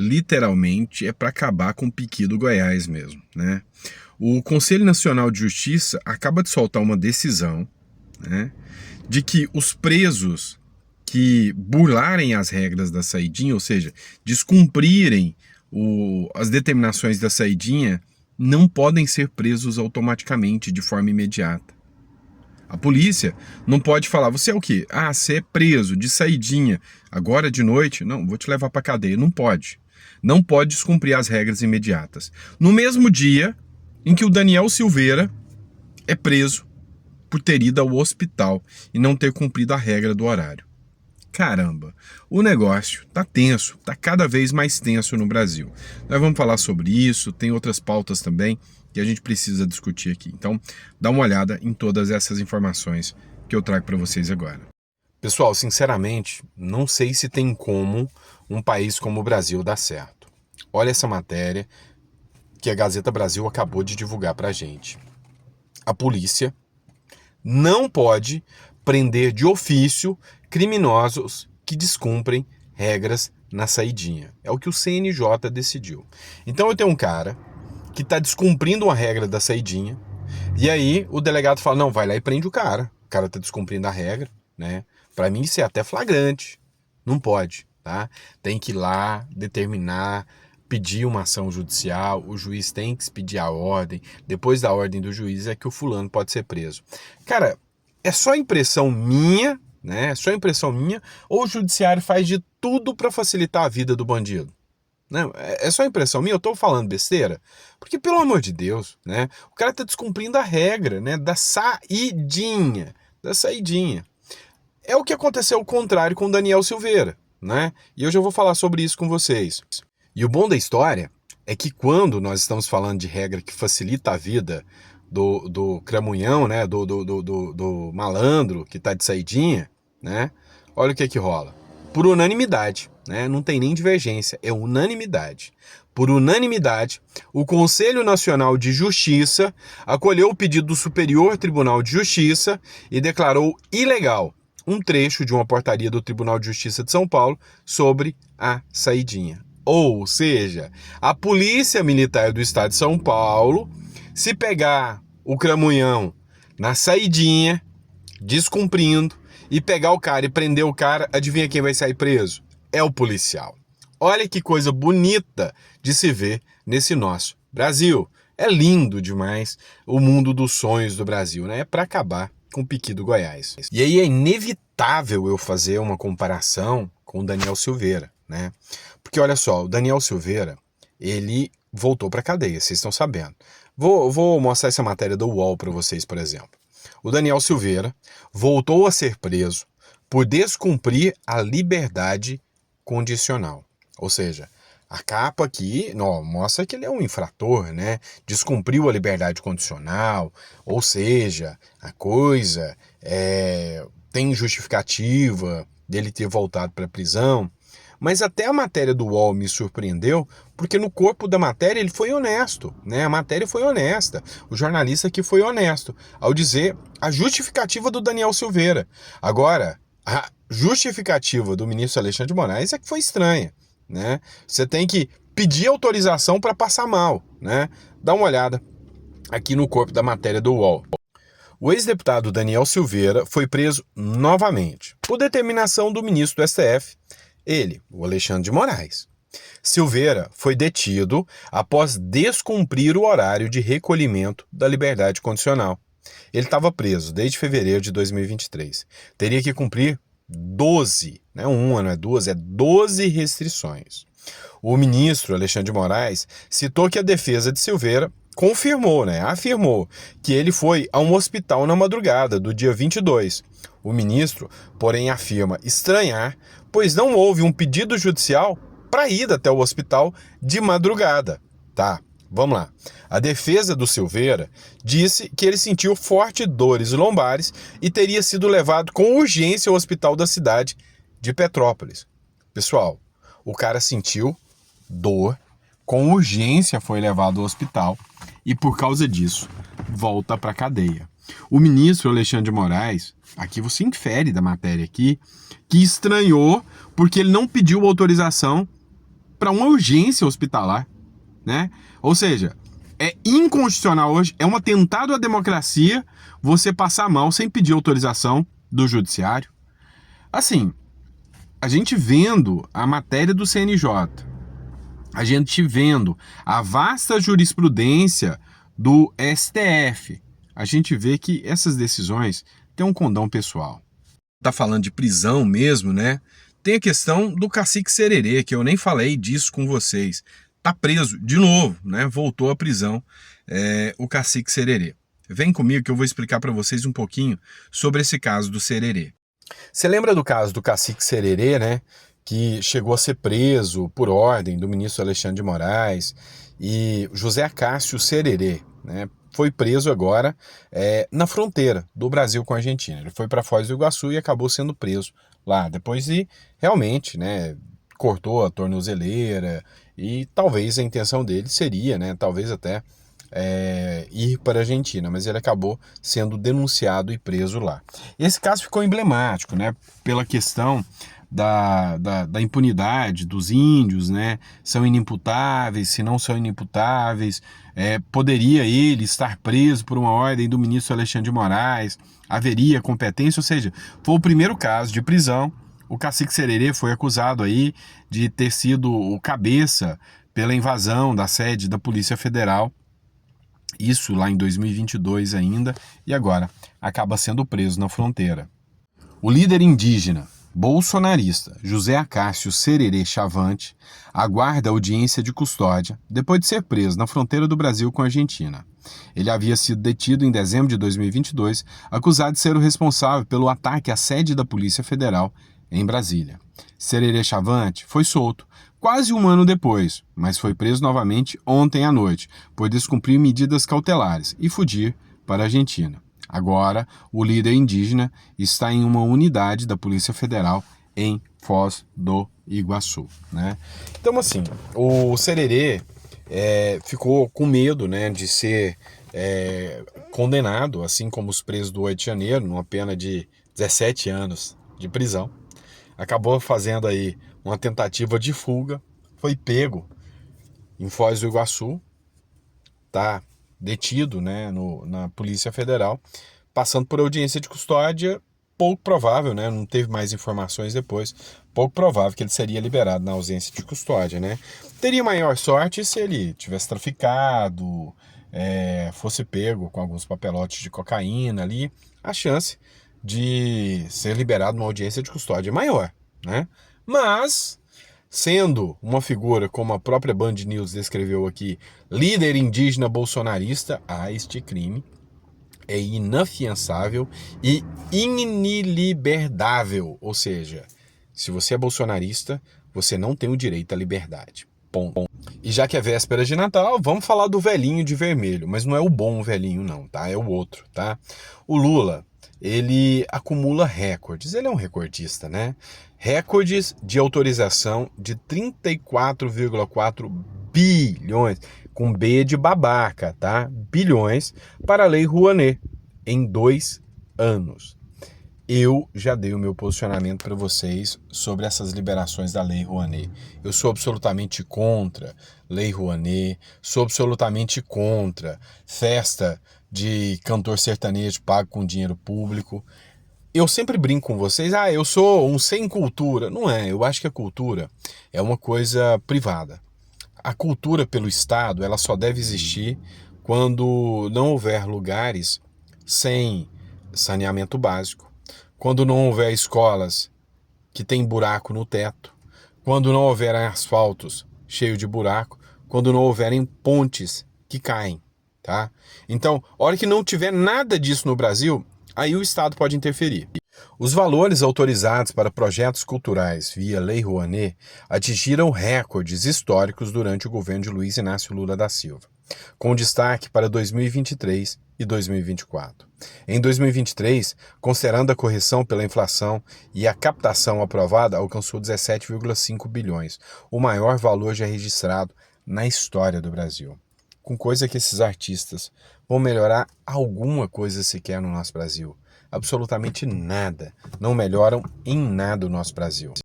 literalmente, é para acabar com o piqui do Goiás mesmo, né? O Conselho Nacional de Justiça acaba de soltar uma decisão, né, de que os presos que burlarem as regras da saidinha, ou seja, descumprirem as determinações da saidinha, não podem ser presos automaticamente, de forma imediata. A polícia não pode falar, você é o quê? Ah, você é preso de saidinha, agora de noite? Não, vou te levar para cadeia. Não pode. Não pode descumprir as regras imediatas. No mesmo dia em que o Daniel Silveira é preso por ter ido ao hospital e não ter cumprido a regra do horário. Caramba, o negócio tá tenso, tá cada vez mais tenso no Brasil. Nós vamos falar sobre isso, tem outras pautas também que a gente precisa discutir aqui. Então, dá uma olhada em todas essas informações que eu trago para vocês agora. Pessoal, sinceramente, não sei se tem como um país como o Brasil dar certo. Olha essa matéria que a Gazeta Brasil acabou de divulgar pra gente. A polícia não pode prender de ofício criminosos que descumprem regras na saidinha. É o que o CNJ decidiu. Então eu tenho um cara que está descumprindo uma regra da saidinha, e aí o delegado fala, não, vai lá e prende o cara está descumprindo a regra, né? Para mim isso é até flagrante. Não pode, tá? Tem que ir lá, determinar, pedir uma ação judicial, o juiz tem que expedir a ordem, depois da ordem do juiz é que o fulano pode ser preso. Cara, é só impressão minha, né? É só impressão minha, ou o judiciário faz de tudo para facilitar a vida do bandido? Não, é só impressão minha, eu tô falando besteira? Porque, pelo amor de Deus, né? O cara tá descumprindo a regra, né? Da saidinha. É o que aconteceu ao contrário com o Daniel Silveira, né? E eu já vou falar sobre isso com vocês. E o bom da história é que quando nós estamos falando de regra que facilita a vida do cramunhão, né? Do malandro que tá de saidinha, né? Olha o que rola. Por unanimidade, né? Não tem nem divergência, é unanimidade. Por unanimidade, o Conselho Nacional de Justiça acolheu o pedido do Superior Tribunal de Justiça e declarou ilegal um trecho de uma portaria do Tribunal de Justiça de São Paulo sobre a saidinha. Ou seja, a Polícia Militar do Estado de São Paulo, se pegar o cramunhão na saidinha, descumprindo, e pegar o cara e prender o cara, adivinha quem vai sair preso? É o policial. Olha que coisa bonita de se ver nesse nosso Brasil. É lindo demais o mundo dos sonhos do Brasil, né? É para acabar com o piqui do Goiás. E aí é inevitável eu fazer uma comparação com o Daniel Silveira, né? Porque olha só, o Daniel Silveira, ele voltou para cadeia, vocês estão sabendo. Vou mostrar essa matéria do UOL para vocês, por exemplo. O Daniel Silveira voltou a ser preso por descumprir a liberdade condicional. Ou seja, a capa aqui mostra que ele é um infrator, né? Descumpriu a liberdade condicional, ou seja, a coisa tem justificativa dele ter voltado para a prisão. Mas até a matéria do UOL me surpreendeu, porque no corpo da matéria ele foi honesto, né? A matéria foi honesta, o jornalista aqui foi honesto, ao dizer a justificativa do Daniel Silveira. Agora, a justificativa do ministro Alexandre de Moraes é que foi estranha, né? Você tem que pedir autorização para passar mal, né? Dá uma olhada aqui no corpo da matéria do UOL. O ex-deputado Daniel Silveira foi preso novamente, por determinação do ministro do STF, ele, o Alexandre de Moraes. Silveira foi detido após descumprir o horário de recolhimento da liberdade condicional. Ele estava preso desde fevereiro de 2023. Teria que cumprir 12, não é uma, não é duas, é 12 restrições. O ministro Alexandre de Moraes citou que a defesa de Silveira afirmou que ele foi a um hospital na madrugada do dia 22. O ministro, porém, afirma estranhar, pois não houve um pedido judicial para ir até o hospital de madrugada. Tá, vamos lá. A defesa do Silveira disse que ele sentiu fortes dores lombares e teria sido levado com urgência ao hospital da cidade de Petrópolis. Pessoal, o cara sentiu dor, com urgência foi levado ao hospital e por causa disso volta para a cadeia. O ministro Alexandre de Moraes, aqui você infere da matéria aqui, que estranhou porque ele não pediu autorização para uma urgência hospitalar, né? Ou seja, é inconstitucional hoje, é um atentado à democracia você passar mal sem pedir autorização do judiciário. Assim, a gente vendo a matéria do CNJ, a gente vendo a vasta jurisprudência do STF, a gente vê que essas decisões têm um condão pessoal. Tá falando de prisão mesmo, né? Tem a questão do Cacique Sererê, que eu nem falei disso com vocês. Tá preso de novo, né? Voltou à prisão, o Cacique Sererê. Vem comigo que eu vou explicar para vocês um pouquinho sobre esse caso do Sererê. Você lembra do caso do Cacique Sererê, né? Que chegou a ser preso por ordem do ministro Alexandre de Moraes, e José Acácio Sererê, né? Foi preso agora na fronteira do Brasil com a Argentina. Ele foi para Foz do Iguaçu e acabou sendo preso lá. Depois de realmente, né, cortou a tornozeleira, e talvez a intenção dele seria, né, talvez até ir para a Argentina, mas ele acabou sendo denunciado e preso lá. Esse caso ficou emblemático, né, pela questão da impunidade dos índios, né? São inimputáveis, se não são inimputáveis, poderia ele estar preso por uma ordem do ministro Alexandre de Moraes, haveria competência, ou seja, foi o primeiro caso de prisão. O Cacique Sererê foi acusado aí de ter sido o cabeça pela invasão da sede da Polícia Federal, isso lá em 2022 ainda, e agora acaba sendo preso na fronteira. O líder indígena bolsonarista José Acácio Sererê Chavante aguarda audiência de custódia depois de ser preso na fronteira do Brasil com a Argentina. Ele havia sido detido em dezembro de 2022, acusado de ser o responsável pelo ataque à sede da Polícia Federal em Brasília. Sererê Chavante foi solto quase um ano depois, mas foi preso novamente ontem à noite, por descumprir medidas cautelares e fugir para a Argentina. Agora, o líder indígena está em uma unidade da Polícia Federal em Foz do Iguaçu, né? Então, assim, o Sererê ficou com medo, né, de ser condenado, assim como os presos do 8 de janeiro, numa pena de 17 anos de prisão. Acabou fazendo aí uma tentativa de fuga, foi pego em Foz do Iguaçu, tá detido, né, na Polícia Federal, passando por audiência de custódia, pouco provável, né, não teve mais informações depois, pouco provável que ele seria liberado na ausência de custódia, né. Teria maior sorte se ele tivesse traficado, fosse pego com alguns papelotes de cocaína ali, a chance de ser liberado numa audiência de custódia é maior, né. Mas sendo uma figura, como a própria Band News descreveu aqui, líder indígena bolsonarista, este crime é inafiançável e iniliberdável. Ou seja, se você é bolsonarista, você não tem o direito à liberdade. Ponto. E já que é véspera de Natal, vamos falar do velhinho de vermelho. Mas não é o bom velhinho não, tá? É o outro, tá? O Lula, ele acumula recordes. Ele é um recordista, né? Recordes de autorização de 34,4 bilhões, com B de babaca, tá? Bilhões para a Lei Rouanet em 2 anos. Eu já dei o meu posicionamento para vocês sobre essas liberações da Lei Rouanet. Eu sou absolutamente contra Lei Rouanet, sou absolutamente contra festa de cantor sertanejo pago com dinheiro público. Eu sempre brinco com vocês, eu sou um sem cultura. Não é, eu acho que a cultura é uma coisa privada. A cultura pelo Estado, ela só deve existir quando não houver lugares sem saneamento básico, quando não houver escolas que tem buraco no teto, quando não houverem asfaltos cheios de buraco, quando não houverem pontes que caem, tá? Então, a hora que não tiver nada disso no Brasil, aí o Estado pode interferir. Os valores autorizados para projetos culturais via Lei Rouanet atingiram recordes históricos durante o governo de Luiz Inácio Lula da Silva, com destaque para 2023 e 2024. Em 2023, considerando a correção pela inflação e a captação aprovada, alcançou 17,5 bilhões, o maior valor já registrado na história do Brasil. Com coisa que esses artistas vão melhorar alguma coisa sequer no nosso Brasil. Absolutamente nada. Não melhoram em nada o nosso Brasil.